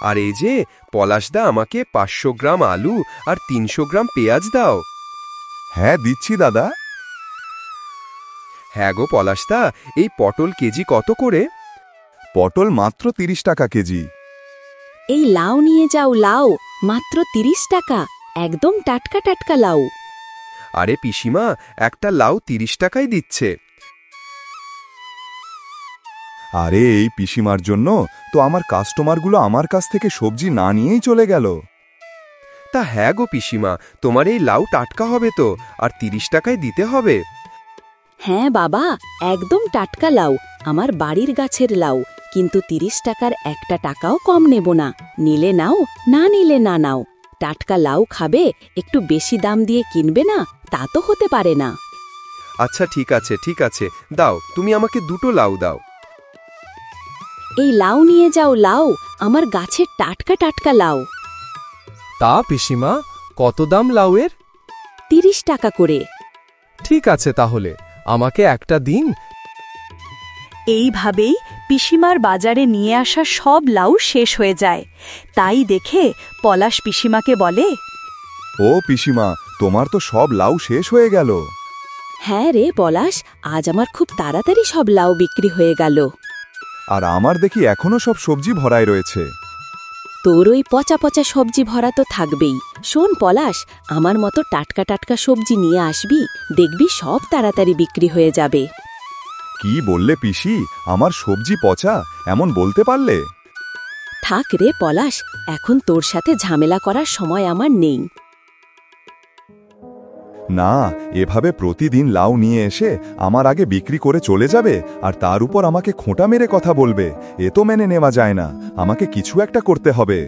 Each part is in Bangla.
আর এই যে পলাশদা, আমাকে 500 গ্রাম আলু আর 300 গ্রাম পেঁয়াজ দাও। হ্যাঁ দিচ্ছি দাদা। হ্যাঁ গো পলাশদা, এই পটল কেজি কত করে? পটল মাত্র 30 টাকা কেজি। এই লাউ নিয়ে যাও, লাউ মাত্র 30 টাকা, একদম টাটকা টাটকা লাউ। আরে পিসিমা, একটা লাউ 30 টাকায় দিচ্ছে। আরে এই পিসিমার জন্য তো আমার কাস্টমারগুলো আমার কাছ থেকে সবজি না নিয়েই চলে গেল। তা হ্যাঁ গো পিসিমা, তোমার এই লাউ টাটকা হবে তো, আর 30 টাকায় দিতে হবে। হ্যাঁ বাবা, একদম টাটকা লাউ, আমার বাড়ির গাছের লাউ, কিন্তু 30 টাকার একটা টাকাও কম নেব না। নিলে নাও, না নিলে না নাও। টাটকা লাউ খাবে, একটু বেশি দাম দিয়ে কিনবে না, তা তো হতে পারে না। আচ্ছা ঠিক আছে ঠিক আছে, দাও, তুমি আমাকে 2টো লাউ দাও। এই লাউ নিয়ে যাও, লাউ আমার গাছের টাটকা টাটকা লাউ। তা পিসিমা, কত দাম লাউয়ের? 30 টাকা করে। ঠিক আছে, তাহলে আমাকে একটা দিন। এইভাবেই পিসিমার বাজারে নিয়ে আসা সব লাউ শেষ হয়ে যায়। তাই দেখে পলাশ পিসিমাকে বলে, ও পিসিমা, তোমার তো সব লাউ শেষ হয়ে গেল। হ্যাঁ রে পলাশ, আজ আমার খুব তাড়াতাড়ি সব লাউ বিক্রি হয়ে গেল। আর আমার দেখি এখনো সব সবজি ভরাই রয়েছে। তোর ওই পচা পচা সবজি ভরা তো থাকবেই। শোন পলাশ, আমার মতো টাটকা টাটকা সবজি নিয়ে আসবি, দেখবি সব তাড়াতাড়ি বিক্রি হয়ে যাবে। কি বললে পিসি, আমার সবজি পচা এমন বলতে পারলে? থাক রে পলাশ, এখন তোর সাথে ঝামেলা করার সময় আমার নেই। না, এভাবে প্রতিদিন লাউ নিয়ে এসে আমার আগে বিক্রি করে চলে যাবে, আর তার উপর আমাকে খোঁটা মেরে কথা বলবে, এ তো মেনে নেওয়া যায় না। আমাকে কিছু একটা করতে হবে।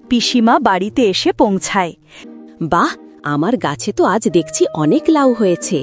পিসিমা বাড়িতে এসে পৌঁছায়। বাহ, আমার গাছে তো আজ দেখছি অনেক লাউ হয়েছে।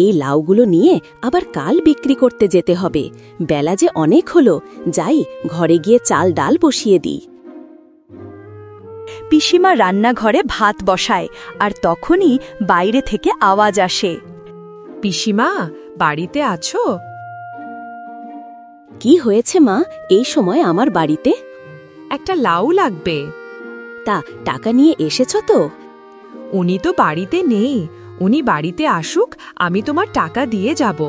এই লাউগুলো নিয়ে আবার কাল বিক্রি করতে যেতে হবে। বেলা যে অনেক হলো, যাই ঘরে গিয়ে চাল ডাল বসিয়ে দিই। পিসিমা রান্নাঘরে ভাত বসায়, আর তখনই বাইরে থেকে আওয়াজ আসে। পিসিমা, বাড়িতে আছো? কি হয়েছে মা, এই সময় আমার বাড়িতে? একটা লাউ লাগবে। তা টাকা নিয়ে এসেছ তো? উনি তো বাড়িতে নেই, উনি বাড়িতে আসুক, আমি তোমার টাকা দিয়ে যাব।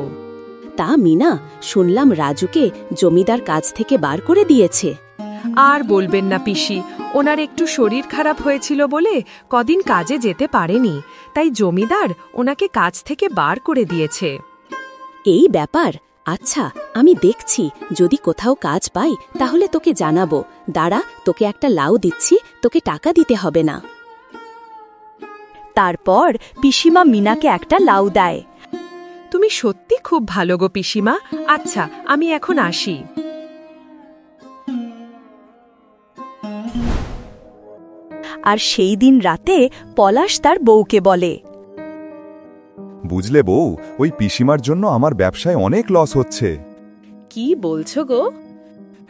তা মিনা, শুনলাম রাজুকে জমিদার কাজ থেকে বার করে দিয়েছে। আর বলবেন না পিসি, ওনার একটু শরীর খারাপ হয়েছিল বলে কদিন কাজে যেতে পারেনি, তাই জমিদার ওনাকে কাজ থেকে বার করে দিয়েছে। এই ব্যাপার? আচ্ছা, আমি দেখছি, যদি কোথাও কাজ পাই তাহলে তোকে জানাবো। দাঁড়া, তোকে একটা লাউ দিচ্ছি, তোকে টাকা দিতে হবে না। তারপর পিসিমা মিনাকে একটা লাউ দেয়। তুমি সত্যি খুব ভালো গো পিসিমা। আচ্ছা, আমি এখন আসি। আর সেই দিন রাতে পলাশ তার বউকে বলে, বুঝলে বউ, ওই পিসিমার জন্য আমার ব্যবসায় অনেক লস হচ্ছে। কি বলছো গো?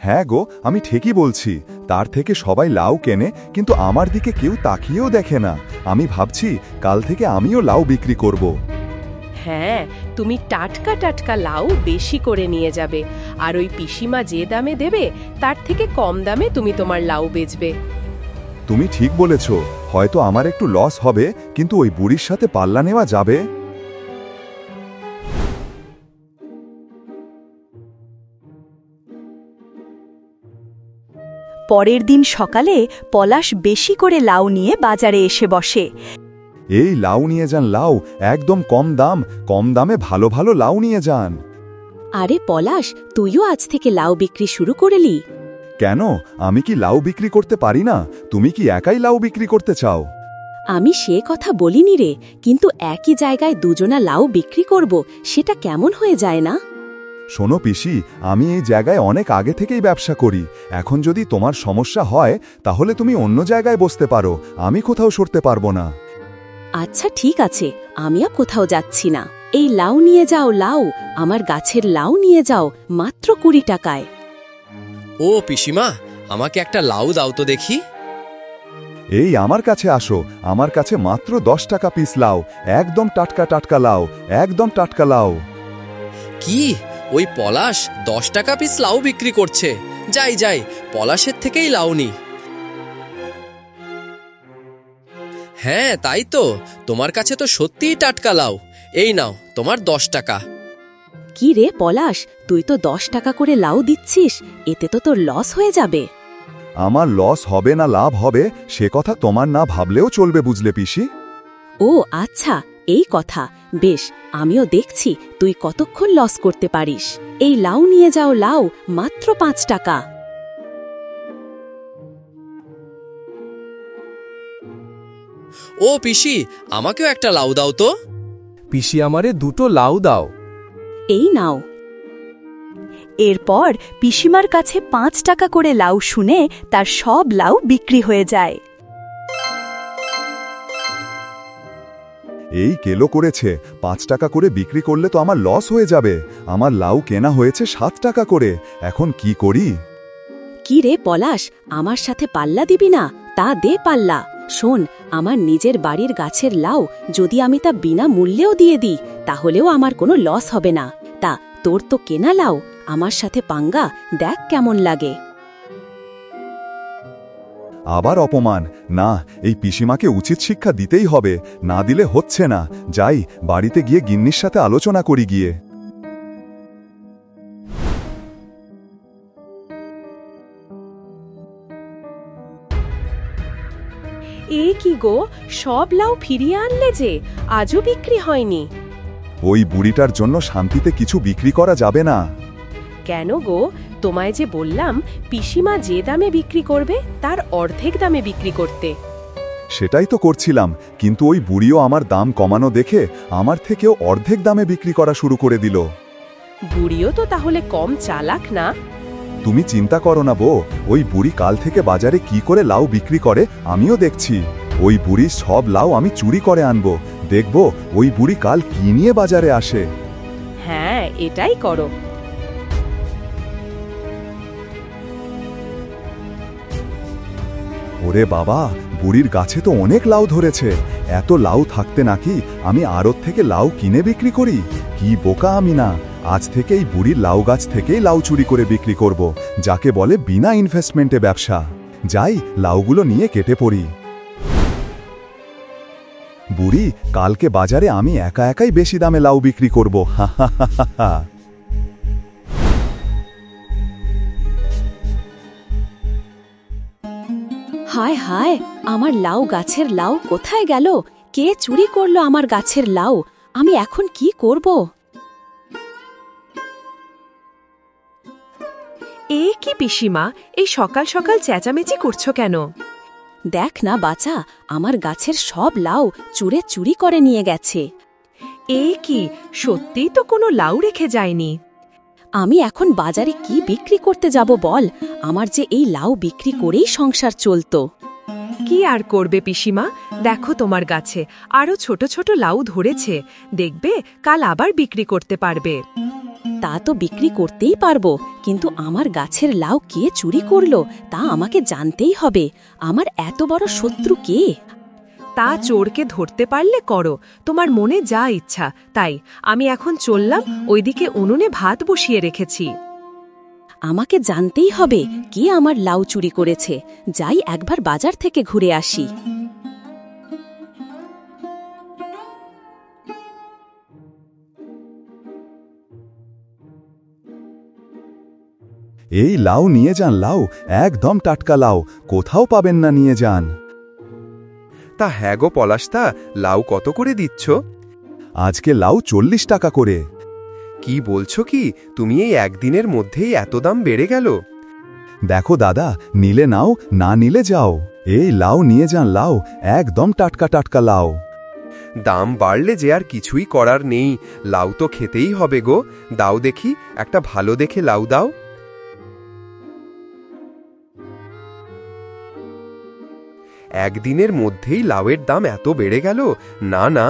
হ্যাঁ গো, আমি ঠিকই বলছি। তার থেকে সবাই লাউ কেনে, কিন্তু আমার দিকে কেউ তাকিয়েও দেখে না। আমি ভাবছি কাল থেকে আমিও লাউ বিক্রি করব। হ্যাঁ, তুমি টাটকা টাটকা লাউ বেশি করে নিয়ে যাবে, আর ওই পিসিমা যে দামে দেবে তার থেকে কম দামে তুমি তোমার লাউ বেচবে। তুমি ঠিক বলেছ, হয়তো আমার একটু লস হবে, কিন্তু ওই বুড়ির সাথে পাল্লা নেওয়া যাবে। পরের দিন সকালে পলাশ বেশি করে লাউ নিয়ে বাজারে এসে বসে। এই লাউ নিয়ে যান, লাউ একদম কম দাম, কম দামে ভালো ভালো লাউ নিয়ে যান। আরে পলাশ, তুইও আজ থেকে লাউ বিক্রি শুরু করলি? কেন, আমি কি লাউ বিক্রি করতে পারি না? তুমি কি একাই লাউ বিক্রি করতে চাও? আমি সে কথা বলিনি রে, কিন্তু একই জায়গায় দুজনা লাউ বিক্রি করব, সেটা কেমন হয়ে যায় না? শোনো পিসি, আমি এই জায়গায় অনেক আগে থেকেই ব্যবসা করি। এখন যদি তোমার সমস্যা হয় তাহলে তুমি অন্য জায়গায় বসতে পারো, আমি কোথাও সরতে পারবো না। আচ্ছা ঠিক আছে, আমিও কোথাও যাচ্ছি না। এই লাউ নিয়ে যাও, লাউ আমার গাছের লাউ নিয়ে যাও, মাত্র 20 টাকায়। ও পিসিমা, আমাকে একটা লাউ দাও তো দেখি। এই আমার কাছে আসো, আমার কাছে মাত্র 10 টাকা পিস লাউ, একদম টাটকা টাটকা লাউ, একদম টাটকা লাউ। কি, ওই পলাশ 10 টাকা পিস লাউ বিক্রি করছে? যাই যাই, পলাশের থেকেই লাউ নি। হ্যাঁ তাই তো, তোমার কাছে তো সত্যিই টাটকা লাউ। এই নাও তোমার 10 টাকা। কি রে পলাশ, তুই তো 10 টাকা করে লাউ দিচ্ছিস, এতে তো তোর লস হয়ে যাবে। আমার লস হবে না লাভ হবে সে কথা তোমার না ভাবলেও চলবে, বুঝলে পিসি? ও আচ্ছা, এই কথা। বেশ, আমিও দেখছি তুই কতক্ষণ লস করতে পারিস। এই লাউ নিয়ে যাও, লাউ মাত্র 5 টাকা। ও পিসি, আমাকেও একটা লাউ দাও তো। পিসি আমারে 2টো লাউ দাও। এই নাও। এরপর পিসিমার কাছে 5 টাকা করে লাউ শুনে তার সব লাউ বিক্রি হয়ে যায়। এই কেলো করেছে, 5 টাকা করে বিক্রি করলে তো আমার লস হয়ে যাবে। আমার লাউ কেনা হয়েছে 7 টাকা করে, এখন কি করি? কি রে পলাশ, আমার সাথে পাল্লা দিবি না? তা দে পাল্লা। শোন, আমার নিজের বাড়ির গাছের লাউ যদি আমি তা বিনা মূল্যেও দিয়ে দিই, তাহলেও আমার কোনো লস হবে না। তা তোর তো কেনা লাউ, আমার সাথে পাঙ্গা, দেখ কেমন লাগে। আবার অপমান? না, এই পিসিমাকে উচিত শিক্ষা দিতেই হবে, না দিলে হচ্ছে না। যাই, বাড়িতে গিয়ে গিন্নির সাথে আলোচনা করি গিয়ে। এ কি গো, সব লাউ ফিরিয়ে আনলে যে, আজও বিক্রি হয়নি? ওই বুড়িটার জন্য শান্তিতে কিছু বিক্রি করা যাবে না। কেন গো, তোমায় যে বললাম পিসিমা যে দামে বিক্রি করবে তার অর্ধেক দামে বিক্রি করতে। সেটাই তো করছিলাম, কিন্তু ওই বুড়িও আমার দাম কমানো দেখে আমার থেকেও অর্ধেক দামে বিক্রি করা শুরু করে দিল। বুড়িও তো তাহলে কম চালাক না? তুমি চিন্তা করো না বউ, ওই বুড়ি কাল থেকে বাজারে কি করে লাউ বিক্রি করে আমিও দেখছি। ওই বুড়ির সব লাউ আমি চুরি করে আনবো, দেখব ওই বুড়ি কাল কি নিয়ে বাজারে আসে। হ্যাঁ, এটাই করো। ওরে বাবা, বুড়ির গাছে তো অনেক লাউ ধরেছে। এত লাউ থাকতে নাকি আমি আড়ত থেকে লাউ কিনে বিক্রি করি? কি বোকা আমি না! আজ থেকে এই বুড়ির লাউ গাছ থেকেই লাউ চুরি করে বিক্রি করব, যাকে বলে বিনা ইনভেস্টমেন্টে ব্যবসা। যাই, লাউগুলো নিয়ে কেটে পড়ি। বুড়ি, কালকে বাজারে আমি একা একাই বেশি দামে লাউ বিক্রি করব। হা হা হা হা হা। হায় হায়, আমার লাউ গাছের লাউ কোথায় গেল? কে চুরি করলো আমার গাছের লাউ? আমি এখন কি করব? এ কি পিসিমা, এই সকাল সকাল চেঁচামেচি করছো কেন? দেখ না বাছা, আমার গাছের সব লাউ চুরে চুরি করে নিয়ে গেছে। এ কি, সত্যিই তো কোনো লাউ রেখে যায়নি। আমি এখন বাজারে কি বিক্রি করতে যাব বল? আমার যে এই লাউ বিক্রি করেই সংসার চলতো। কি আর করবে পিসিমা, দেখো তোমার গাছে আরো ছোট ছোট লাউ ধরেছে, দেখবে কাল আবার বিক্রি করতে পারবে। তা তো বিক্রি করতেই পারবো, কিন্তু আমার গাছের লাউ কে চুরি করলো তা আমাকে জানতেই হবে। আমার এত বড় শত্রু কে? তা চোরকে ধরতে পারলে করো, তোমার মনে যা ইচ্ছা তাই। আমি এখন চললাম, ওইদিকে উনুনে ভাত বসিয়ে রেখেছি। আমাকে জানতেই হবে কে আমার লাউ চুরি করেছে। যাই, একবার বাজার থেকে ঘুরে আসি। এই লাউ নিয়ে যান, লাউ একদম টাটকা লাউ, কোথাও পাবেন না, নিয়ে যান। তা হ্যাঁ গো পলাশদা, লাউ কত করে দিচ্ছ? আজকে লাউ 40 টাকা করে। কি বলছো কি, তুমি এই একদিনের মধ্যেই এত দাম বেড়ে গেল? দেখো দাদা, নিলে নাও, না নিলে যাও। এই লাউ নিয়ে যান, লাউ একদম টাটকা টাটকা লাউ। দাম বাড়লে যে আর কিছুই করার নেই, লাউ তো খেতেই হবে গো। দাও দেখি, একটা ভালো দেখে লাউ দাও। একদিনের মধ্যেই লাউয়ের দাম এত বেড়ে গেল? না না,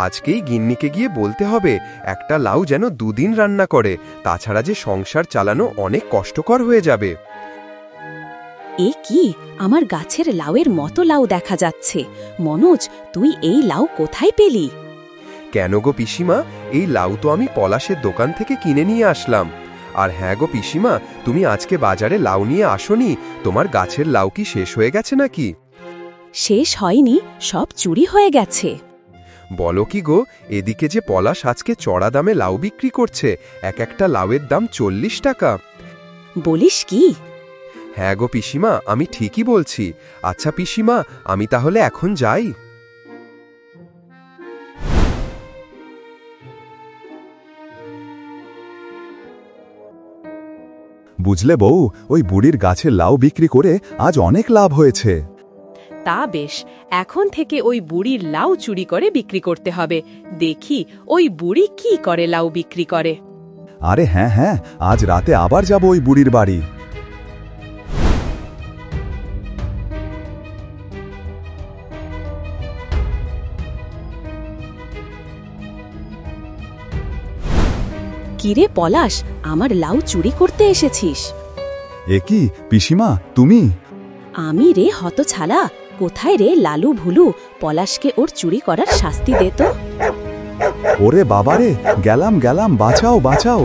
আজকেই গিন্নিকে গিয়ে বলতে হবে একটা লাউ যেন 2 দিন রান্না করে, তাছাড়া যে সংসার চালানো অনেক কষ্টকর হয়ে যাবে। এ কি, আমার গাছের লাউয়ের মতো লাউ দেখা যাচ্ছে। মনোজ, তুই এই লাউ কোথায় পেলি? কেন গো পিসিমা, এই লাউ তো আমি পলাশের দোকান থেকে কিনে নিয়ে আসলাম। আর হ্যাঁ গো পিসিমা, তুমি আজকে বাজারে লাউ নিয়ে আসোনি? তোমার গাছের লাউ কি শেষ হয়ে গেছে নাকি? শেষ হয়নি, সব চুরি হয়ে গেছে। বলো কি গো, এদিকে যে পলাশ আজকে চড়া দামে লাউ বিক্রি করছে, এক একটা লাউয়ের দাম 40 টাকা। বলিস কি? হ্যাঁ গো পিসিমা, আমি ঠিকই বলছি। আচ্ছা পিসিমা, আমি তাহলে এখন যাই। বুঝলে বউ, ওই বুড়ির গাছের লাউ বিক্রি করে আজ অনেক লাভ হয়েছে। তা বেশ, এখন থেকে ওই বুড়ির লাউ চুরি করে বিক্রি করতে হবে। দেখি ওই বুড়ি কি করে লাউ বিক্রি করে। আরে হ্যাঁ হ্যাঁ, আজ রাতে আবার যাব ওই বুড়ির বাড়ি। কিরে পলাশ, আমার লাউ চুরি করতে এসেছিস? এ কি পিসিমা, তুমি? আমি রে হতছালা, কোথায় রে লালু ভুলু? পলাশকে ওর চুরি করার শাস্তি দে তো। ওরে বাবারে, গেলাম গেলাম, বাঁচাও বাঁচাও।